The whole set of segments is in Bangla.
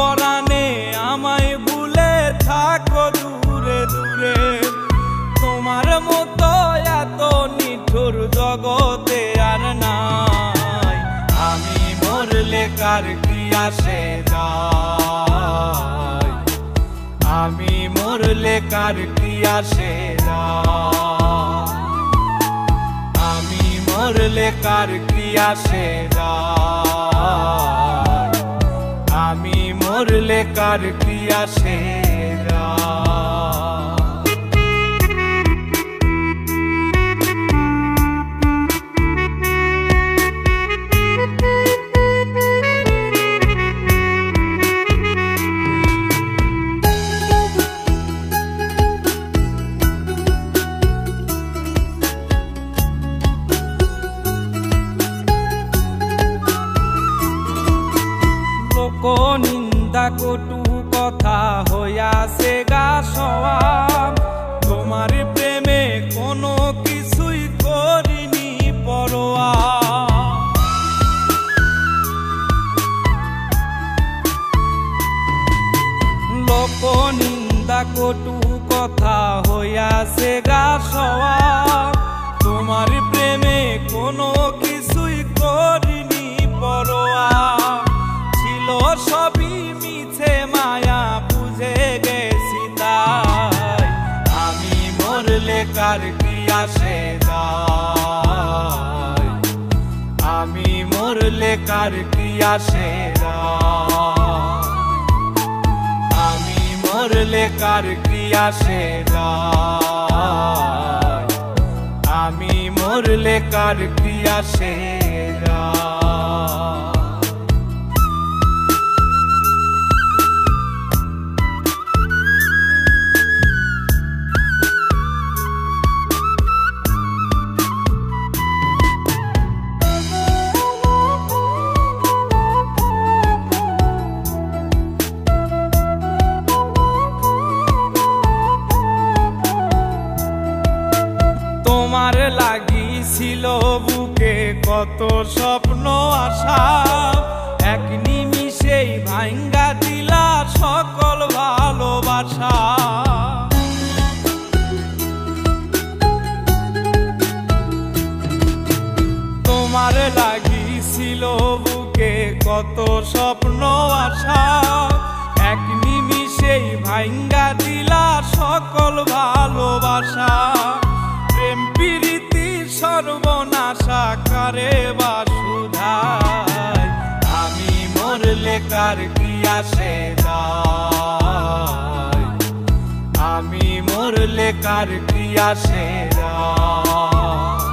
পরাণে আমায় ভুলে থাকো দূরে দূরে। তোমার মতো এত নিঠুর জগতে আর নাই। আমি মরলে কার কি আসে যায়, আমি মরলে কার কি আসে যায়, আমি মরলে কার কি আসে যায়, আমি মরলে কার কি আসে যায়। নিন্দা কটু কথা হইয়াছে গা সওয়াব, তোমার প্রেমে কোনো কিছুই করিনি পরোয়া। লোক নিন্দা কটু কথা হইয়াছে গা সওয়াব, তোমার প্রেমে কোনো কিছুই করিনি পরোয়া। সবই মিছে মায়া বুঝে গেছি তাই, আমি মরলে কার কি আসে যায়, আমি মরলে কার কি আসে যায়, আমি মরলে কার কি আসে যায়, আমি মরলে কার কি আসে যায়। তোমার লাগিছিল বুকে কত স্বপ্ন আশা, এক নিমিষেই ভাঙ্গা দিলা সকল ভালোবাসা। তোমার লাগিছিল বুকে কত স্বপ্ন আশা, এক নিমিষেই ভাঙ্গা দিলা সকল ভালোবাসা। প্রেম প্রীতি সর্বনাশা কারে বা সুধায়, আমি মরলে কার কি আসে যায়, আমি মরলে কার কি আসে যায়,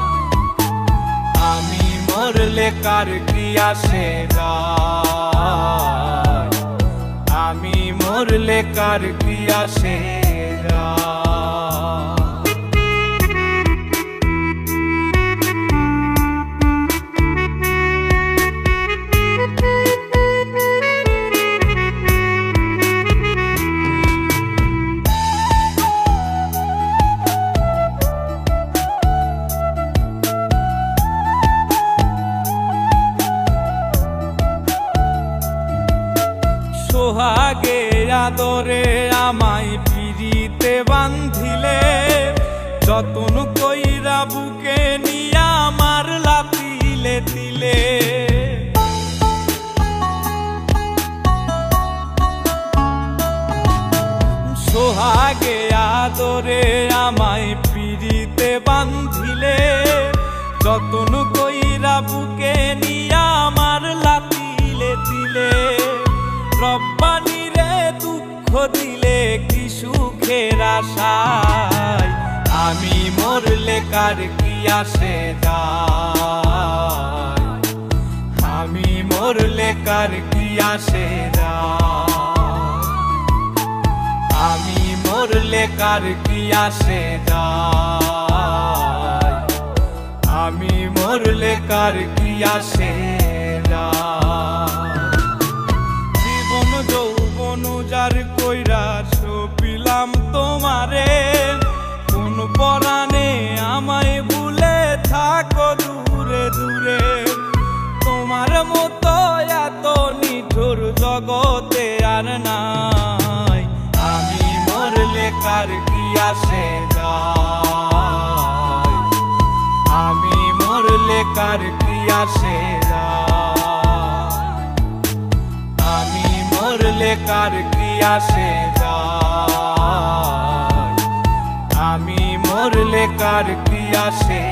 আমি মরলে কার কি আসে যায়, আমি মরলে কার কি আসে যায়। সোহাগে আদরে আমায় পিরিতে বান্ধিলে, যতন কইরা বুকে নিয়া আমার লাতিলে দিলে। সোহাগে আদরে আমায় পিরিতে বান্ধিলে, যতন কইরা বুকে নিয়া আমার লাতিলে দিলে। রব্বানি রে দুঃখ দিলে কি সুখের আশায়, আমি মরলে কার কি আসে যায়, আমি মরলে কার কি আসে যায়, আমি মরলে কার কি আসে যায়, আমি মরলে কার কি আসে যায়। যৌবন যার কইরা সপিলাম তোমারে, কোন পরাণে আমায় ভুলে থাকো দূরে দূরে। তোমার মতো এত নিঠুর জগতে আর নাই। আমি মরলে কার কি আসে যায়, আমি মরলে কার কি আসে যায়, আমি মরলে কার কি আসে যায়, আমি মরলে কার কি আসে